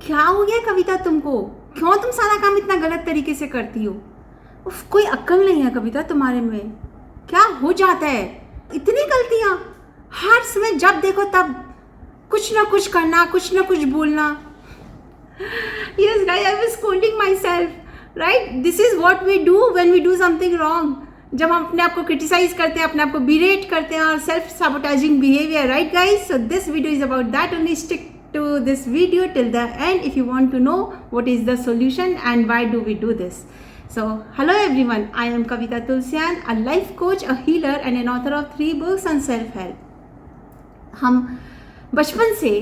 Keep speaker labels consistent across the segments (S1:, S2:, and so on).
S1: क्या हो गया कविता तुमको? क्यों तुम सारा काम इतना गलत तरीके से करती हो? उफ, कोई अक्ल नहीं है कविता तुम्हारे में? क्या हो जाता है? इतनी गलतियाँ हर समय, जब देखो तब कुछ ना कुछ करना, कुछ ना कुछ बोलना। Yes guys, I was scolding myself, right? This is what we do when we do something wrong. जब हम अपने आप को क्रिटिसाइज करते हैं, अपने आप को बिरेट करते हैं और self sabotaging behavior, right guys? So this video is about that only. Stick to this video till the end if you want to know what is the solution and why do we do this. So hello everyone, I am Kavita Tulsian, a life coach, a healer and an author of 3 books on self-help. हम बचपन से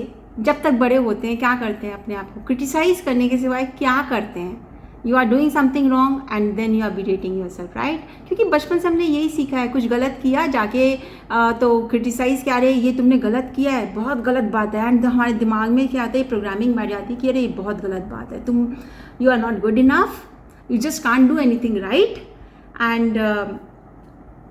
S1: जब तक बड़े होते हैं क्या करते हैं? अपने आप को क्रिटिसाइज करने के सिवाय क्या करते हैं? You are doing something wrong and then you are berating yourself, right? क्योंकि बचपन से हमने यही सीखा है, कुछ गलत किया जाके तो क्रिटिसाइज क्या, अरे ये तुमने गलत किया है, बहुत गलत बात है। एंड हमारे दिमाग में क्या आता है, प्रोग्रामिंग बैठ जाती है कि अरे ये बहुत गलत बात है, तुम you are not good enough, you just can't do anything right. And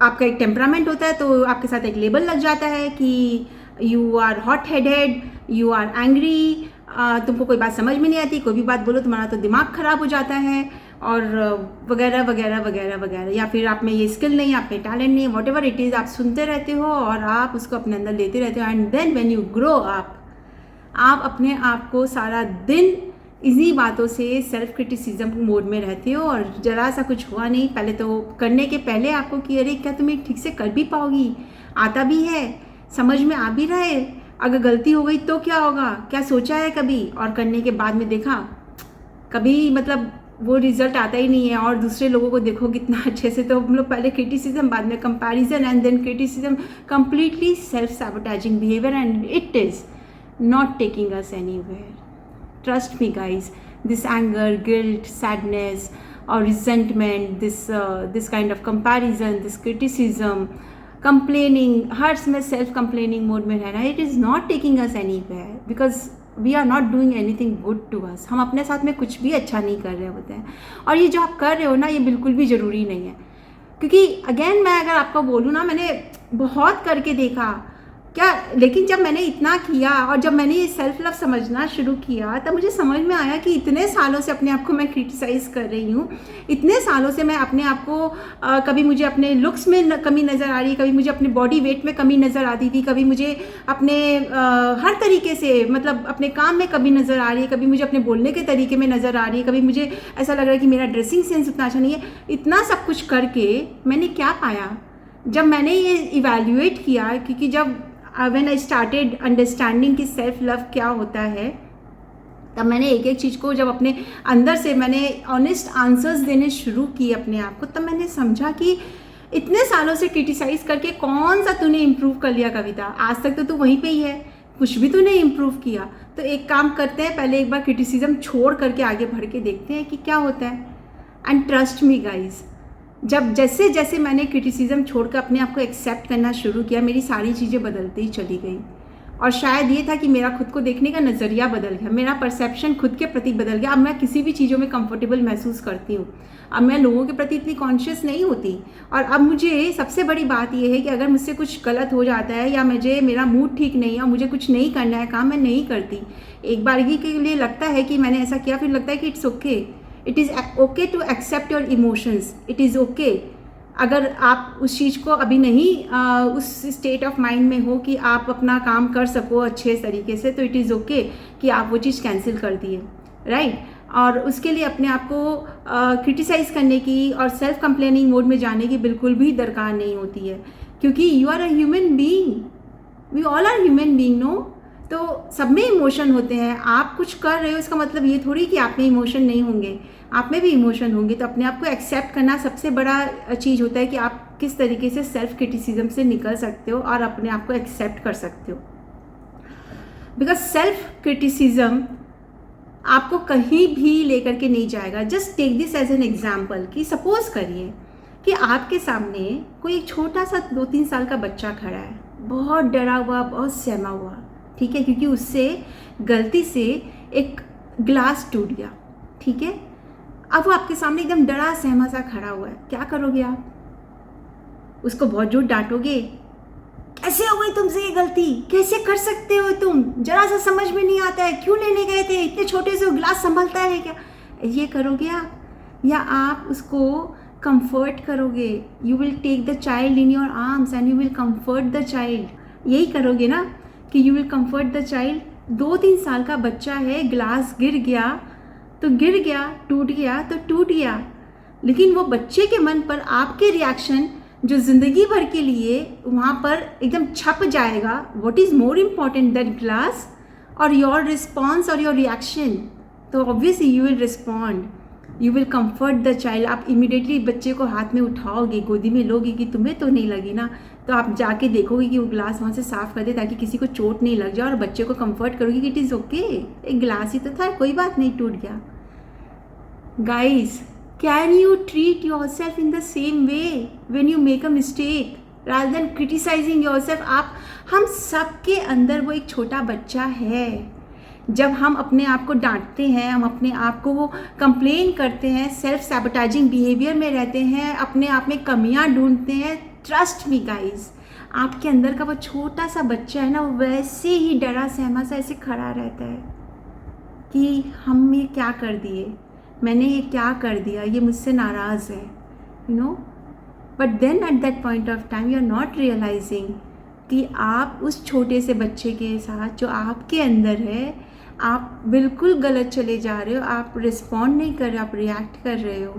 S1: आपका एक टेम्परामेंट होता है तो आपके साथ एक लेबल लग जाता है कि you are hot headed, you are angry, तुमको कोई बात समझ में नहीं आती, कोई भी बात बोलो तुम्हारा तो दिमाग खराब हो जाता है और वगैरह वगैरह वगैरह वगैरह। या फिर आप में ये स्किल नहीं, आप में टैलेंट नहीं, वॉट एवर इट इज़, आप सुनते रहते हो और आप उसको अपने अंदर लेते रहते हो। And then when you grow up, आप अपने आप को सारा दिन इसी बातों से सेल्फ क्रिटिसिज्म मोड में रहते हो और ज़रा सा कुछ हुआ नहीं, पहले तो करने के पहले आपको कि अरे क्या तुम ठीक से कर भी पाओगी, आता भी है, समझ में आ भी रहा है, अगर गलती हो गई तो क्या होगा, क्या सोचा है कभी? और करने के बाद में देखा कभी मतलब वो रिजल्ट आता ही नहीं है। और दूसरे लोगों को देखो कितना अच्छे से, तो हम लोग पहले क्रिटिसिज्म, बाद में comparison and then criticism, completely self sabotaging behaviour and it is not taking us anywhere. Trust me guys, this anger, guilt, sadness or resentment, this kind of comparison, this criticism, complaining, हर समय self complaining mode में रहना, it is not taking us anywhere because we are not doing anything good to us. हम अपने साथ में कुछ भी अच्छा नहीं कर रहे होते हैं और ये जो आप कर रहे हो ना, ये बिल्कुल भी ज़रूरी नहीं है। क्योंकि अगेन मैं अगर आपको बोलूँ ना, मैंने बहुत करके देखा क्या, लेकिन जब मैंने इतना किया और जब मैंने ये सेल्फ लव समझना शुरू किया तब मुझे समझ में आया कि इतने सालों से अपने आप को मैं क्रिटिसाइज़ कर रही हूँ, इतने सालों से मैं अपने आप को कभी मुझे अपने लुक्स में कमी नज़र आ रही, कभी मुझे अपने बॉडी वेट में कमी नज़र आती थी, कभी मुझे अपने हर तरीके से मतलब अपने काम में कमी नज़र आ रही है, कभी मुझे अपने बोलने के तरीके में नज़र आ रही है, कभी मुझे ऐसा लग रहा है कि मेरा ड्रेसिंग सेंस उतना अच्छा नहीं है। इतना सब कुछ करके मैंने क्या पाया, जब मैंने ये इवैल्यूएट किया, क्योंकि जब when I started understanding कि सेल्फ लव क्या होता है, तब मैंने एक एक चीज़ को जब अपने अंदर से मैंने ऑनेस्ट आंसर्स देने शुरू किए अपने आप को, तब मैंने समझा कि इतने सालों से क्रिटिसाइज़ करके कौन सा तूने इम्प्रूव कर लिया कविता, आज तक तो तू वहीं पे ही है, कुछ भी तूने इम्प्रूव किया। तो एक काम करते हैं, पहले एक बार क्रिटिसिज्म छोड़ करके आगे बढ़ के देखते हैं कि क्या होता है। एंड ट्रस्ट मी गाइज, जब जैसे जैसे मैंने क्रिटिसिज्म छोड़कर अपने आप को एक्सेप्ट करना शुरू किया, मेरी सारी चीज़ें बदलती ही चली गई। और शायद ये था कि मेरा खुद को देखने का नज़रिया बदल गया, मेरा परसेप्शन खुद के प्रति बदल गया। अब मैं किसी भी चीज़ों में कंफर्टेबल महसूस करती हूँ, अब मैं लोगों के प्रति इतनी कॉन्शियस नहीं होती। और अब मुझे सबसे बड़ी बात यह है कि अगर मुझसे कुछ गलत हो जाता है या मेरा मूड ठीक नहीं है और मुझे कुछ नहीं करना है काम, मैं नहीं करती। एक बारगी के लिए लगता है कि मैंने ऐसा किया, फिर लगता है कि it's okay, it is okay to accept your emotions, it is okay. अगर आप उस चीज़ को अभी नहीं उस स्टेट ऑफ माइंड में हो कि आप अपना काम कर सको अच्छे तरीके से, तो इट इज़ ओके कि आप वो चीज़ कैंसिल कर दिए, राइट? और उसके लिए अपने आप को क्रिटिसाइज़ करने की और सेल्फ कंप्लेनिंग मोड में जाने की बिल्कुल भी दरकार नहीं होती है, क्योंकि you are a human being, we all are human being, no? तो सब में इमोशन होते हैं। आप कुछ कर रहे हो इसका मतलब ये थोड़ी कि आप में इमोशन नहीं होंगे, आप में भी इमोशन होंगे। तो अपने आप को एक्सेप्ट करना सबसे बड़ा चीज़ होता है कि आप किस तरीके से सेल्फ क्रिटिसिज्म से निकल सकते हो और अपने आप को एक्सेप्ट कर सकते हो। बिकॉज सेल्फ क्रिटिसिज्म आपको कहीं भी लेकर के नहीं जाएगा। Just take this as an example कि सपोज करिए कि आपके सामने कोई एक छोटा सा 2-3 साल का बच्चा खड़ा है, बहुत डरा हुआ, बहुत सहमा हुआ, ठीक है, क्योंकि उससे गलती से एक ग्लास टूट गया, ठीक है। अब वो आपके सामने एकदम डरा सहमा सा खड़ा हुआ है, क्या करोगे आप? उसको बहुत जोर डांटोगे? कैसे हो गई तुमसे ये गलती, कैसे कर सकते हो तुम, जरा सा समझ में नहीं आता है, क्यों लेने गए थे, इतने छोटे से गिलास संभलता है क्या। ये करोगे आप, या आप उसको कंफर्ट करोगे, you will take the child in your arms and you will comfort the child. यही करोगे ना कि you will comfort the child. 2-3 साल का बच्चा है, गिलास गिर गया तो गिर गया, टूट गया तो टूट गया, लेकिन वो बच्चे के मन पर आपके रिएक्शन जो ज़िंदगी भर के लिए वहाँ पर एकदम छप जाएगा, what is more important that glass और योर रिस्पॉन्स और योर रिएक्शन। तो obviously you will respond, you will comfort the child. आप इमीडिएटली बच्चे को हाथ में उठाओगे, गोदी में लोगे कि तुम्हें तो नहीं लगी ना, तो आप जाके देखोगे कि वो ग्लास वहाँ से साफ़ कर दे ताकि किसी को चोट नहीं लग जाए, और बच्चे को कंफर्ट करोगे कि इट इज़ ओके, एक ग्लास ही तो था, कोई बात नहीं, टूट गया। Guys, can you treat yourself in the same way when you make a mistake rather than criticizing yourself? हम सबके अंदर वो एक छोटा बच्चा है। जब हम अपने आप को डांटते हैं, हम अपने आप को वो कंप्लेन करते हैं, सेल्फ सैबोटाइजिंग बिहेवियर में रहते हैं, अपने आप में कमियां ढूंढते हैं, ट्रस्ट मी गाइज, आपके अंदर का वो छोटा सा बच्चा है ना, वो वैसे ही डरा सहमा सा ऐसे खड़ा रहता है कि हम ये क्या कर दिए, मैंने ये क्या कर दिया, ये मुझसे नाराज़ है, you know. But then at that point of time you are not realizing कि आप उस छोटे से बच्चे के साथ जो आपके अंदर है, आप बिल्कुल गलत चले जा रहे हो, आप रिस्पॉन्ड नहीं कर रहे, आप रिएक्ट कर रहे हो,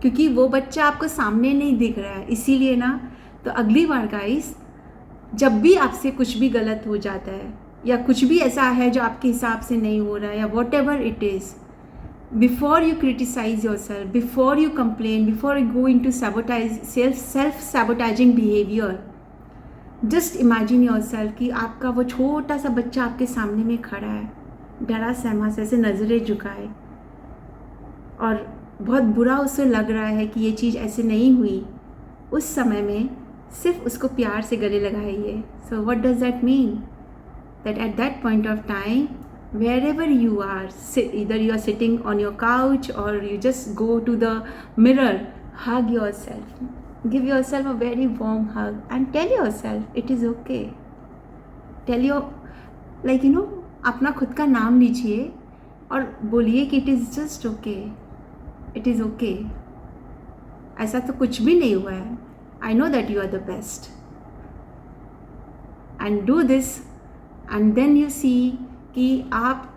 S1: क्योंकि वो बच्चा आपको सामने नहीं दिख रहा है। इसीलिए ना, तो अगली बार गाइस, जब भी आपसे कुछ भी गलत हो जाता है या कुछ भी ऐसा है जो आपके हिसाब से नहीं हो रहा है, या what ever it is, before you criticize yourself, before you complain, before you go into self-sabotaging behavior, just imagine yourself कि आपका वो छोटा सा बच्चा आपके सामने में खड़ा है, डरा सहमा से, ऐसे नज़रें झुकाए, और बहुत बुरा उसे लग रहा है कि ये चीज़ ऐसे नहीं हुई। उस समय में सिर्फ उसको प्यार से गले लगाइए। So what does that mean? That at that point of time, wherever you are, either you are sitting on your couch or you just go to the mirror, hug yourself, give yourself a very warm hug and tell yourself it is okay. Tell your, like you know, अपना खुद का नाम लीजिए और बोलिए कि it is just okay, it is okay, ऐसा तो कुछ भी नहीं हुआ है, I know that you are the best, and do this, and then you see कि आप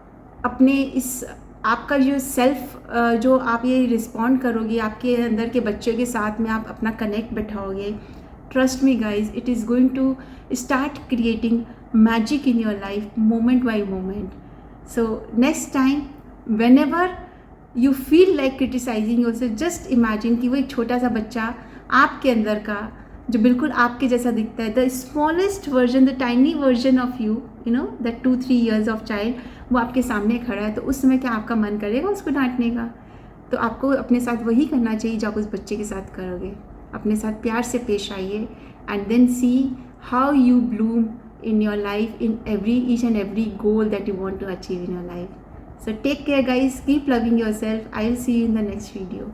S1: अपने इस आपका जो सेल्फ जो आप ये रिस्पॉन्ड करोगे, आपके अंदर के बच्चे के साथ में आप अपना कनेक्ट बैठाओगे, trust me guys, it is going to start creating magic in your life moment by moment. So next time whenever you feel like criticising yourself, just imagine कि वो एक छोटा सा बच्चा आपके अंदर का जो बिल्कुल आपके जैसा दिखता है, the smallest version, the tiny version of you, you know, that 2-3 years of child, वो आपके सामने खड़ा है, तो उस समय क्या आपका मन करेगा उसको डांटने का? तो आपको अपने साथ वही करना चाहिए जो आप उस बच्चे के साथ करोगे। अपने साथ प्यार से पेश आइए, and then see how you bloom in your life, in each and every goal that you want to achieve in your life. So take care guys, keep loving yourself. I will see you in the next video.